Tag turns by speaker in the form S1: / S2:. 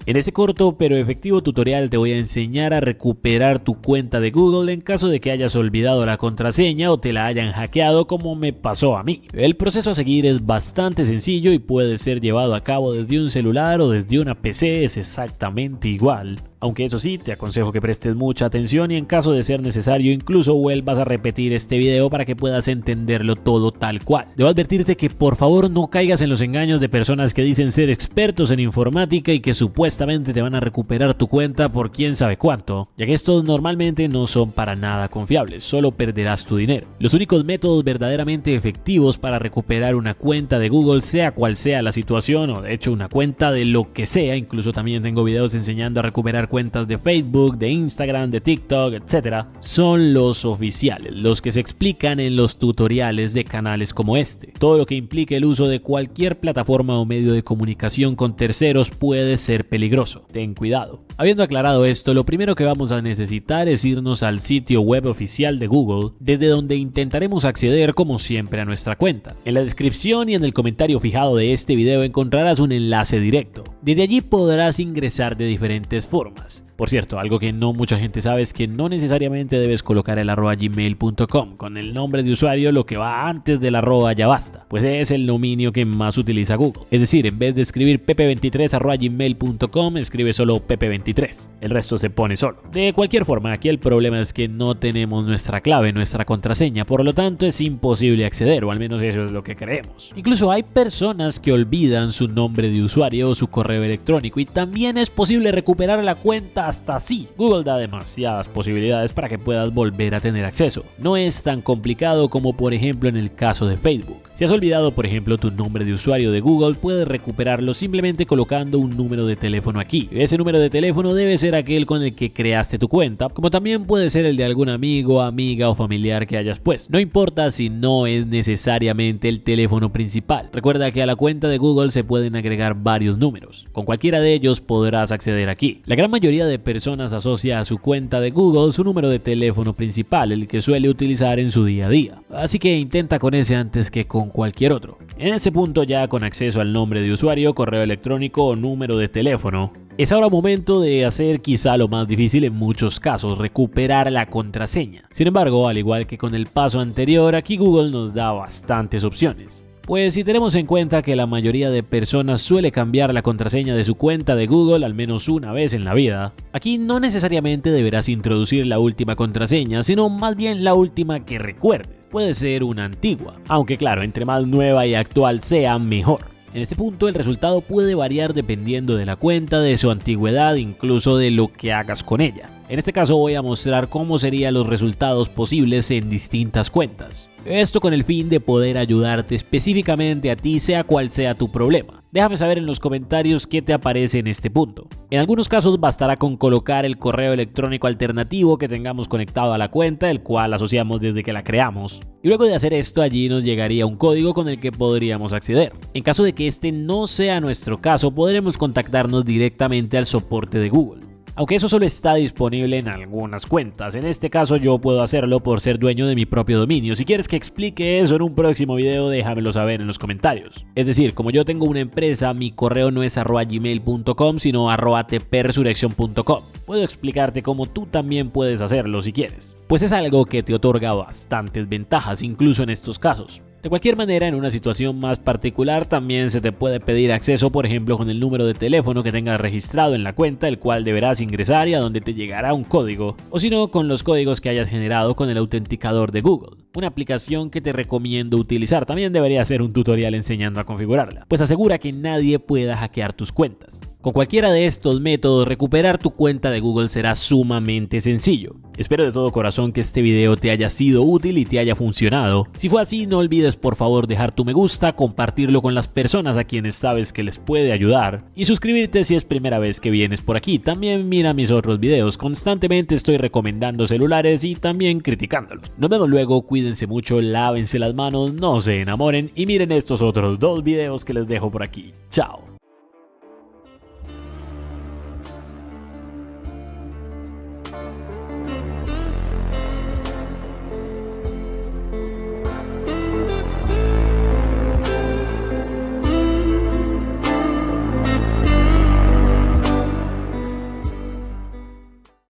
S1: En este corto pero efectivo tutorial te voy a enseñar a recuperar tu cuenta de Google en caso de que hayas olvidado la contraseña o te la hayan hackeado como me pasó a mí. El proceso a seguir es bastante sencillo y puede ser llevado a cabo desde un celular o desde una PC, es exactamente igual. Aunque eso sí, te aconsejo que prestes mucha atención y en caso de ser necesario incluso vuelvas a repetir este video para que puedas entenderlo todo tal cual. Debo advertirte que por favor no caigas en los engaños de personas que dicen ser expertos en informática y que supuestamente te van a recuperar tu cuenta por quién sabe cuánto, ya que estos normalmente no son para nada confiables, solo perderás tu dinero. Los únicos métodos verdaderamente efectivos para recuperar una cuenta de Google, sea cual sea la situación o de hecho una cuenta de lo que sea, incluso también tengo videos enseñando a recuperar cuentas de Facebook, de Instagram, de TikTok, etc., son los oficiales, los que se explican en los tutoriales de canales como este. Todo lo que implique el uso de cualquier plataforma o medio de comunicación con terceros puede ser peligroso. Ten cuidado. Habiendo aclarado esto, lo primero que vamos a necesitar es irnos al sitio web oficial de Google, desde donde intentaremos acceder como siempre a nuestra cuenta. En la descripción y en el comentario fijado de este video encontrarás un enlace directo. Desde allí podrás ingresar de diferentes formas. Por cierto, algo que no mucha gente sabe es que no necesariamente debes colocar el @gmail.com. Con el nombre de usuario lo que va antes del arroba ya basta, pues es el dominio que más utiliza Google. Es decir, en vez de escribir pp23@gmail.com, escribe solo pp23. El resto se pone solo. De cualquier forma, aquí el problema es que no tenemos nuestra clave, nuestra contraseña, por lo tanto es imposible acceder, o al menos eso es lo que creemos. Incluso hay personas que olvidan su nombre de usuario o su correo electrónico y también es posible recuperar la cuenta hasta así. Google da demasiadas posibilidades para que puedas volver a tener acceso. No es tan complicado como por ejemplo en el caso de Facebook. Si has olvidado por ejemplo tu nombre de usuario de Google, puedes recuperarlo simplemente colocando un número de teléfono aquí. Ese número de teléfono debe ser aquel con el que creaste tu cuenta, como también puede ser el de algún amigo, amiga o familiar que hayas puesto. No importa si no es necesariamente el teléfono principal. Recuerda que a la cuenta de Google se pueden agregar varios números. Con cualquiera de ellos podrás acceder aquí. La gran mayoría de personas asocia a su cuenta de Google su número de teléfono principal, el que suele utilizar en su día a día. Así que intenta con ese antes que con cualquier otro. En ese punto, ya con acceso al nombre de usuario, correo electrónico o número de teléfono, es ahora momento de hacer quizá lo más difícil en muchos casos, recuperar la contraseña. Sin embargo, al igual que con el paso anterior, aquí Google nos da bastantes opciones. Pues si tenemos en cuenta que la mayoría de personas suele cambiar la contraseña de su cuenta de Google al menos una vez en la vida, aquí no necesariamente deberás introducir la última contraseña, sino más bien la última que recuerdes. Puede ser una antigua, aunque claro, entre más nueva y actual sea, mejor. En este punto el resultado puede variar dependiendo de la cuenta, de su antigüedad, incluso de lo que hagas con ella. En este caso voy a mostrar cómo serían los resultados posibles en distintas cuentas. Esto con el fin de poder ayudarte específicamente a ti, sea cual sea tu problema. Déjame saber en los comentarios qué te aparece en este punto. En algunos casos bastará con colocar el correo electrónico alternativo que tengamos conectado a la cuenta, el cual asociamos desde que la creamos. Y luego de hacer esto, allí nos llegaría un código con el que podríamos acceder. En caso de que este no sea nuestro caso, podremos contactarnos directamente al soporte de Google. Aunque eso solo está disponible en algunas cuentas. En este caso yo puedo hacerlo por ser dueño de mi propio dominio. Si quieres que explique eso en un próximo video, déjamelo saber en los comentarios. Es decir, como yo tengo una empresa, mi correo no es @gmail.com, sino @tpersurrección.com. Puedo explicarte cómo tú también puedes hacerlo si quieres, pues es algo que te otorga bastantes ventajas, incluso en estos casos. De cualquier manera, en una situación más particular también se te puede pedir acceso, por ejemplo, con el número de teléfono que tengas registrado en la cuenta, el cual deberás ingresar y a donde te llegará un código, o si no, con los códigos que hayas generado con el autenticador de Google. Una aplicación que te recomiendo utilizar. También debería ser un tutorial enseñando a configurarla, pues asegura que nadie pueda hackear tus cuentas. Con cualquiera de estos métodos, recuperar tu cuenta de Google será sumamente sencillo. Espero de todo corazón que este video te haya sido útil y te haya funcionado. Si fue así, no olvides por favor dejar tu me gusta, compartirlo con las personas a quienes sabes que les puede ayudar y suscribirte si es primera vez que vienes por aquí. También mira mis otros videos, constantemente estoy recomendando celulares y también criticándolos. Nos vemos luego, cuídense mucho, lávense las manos, no se enamoren y miren estos otros 2 videos que les dejo por aquí. Chao.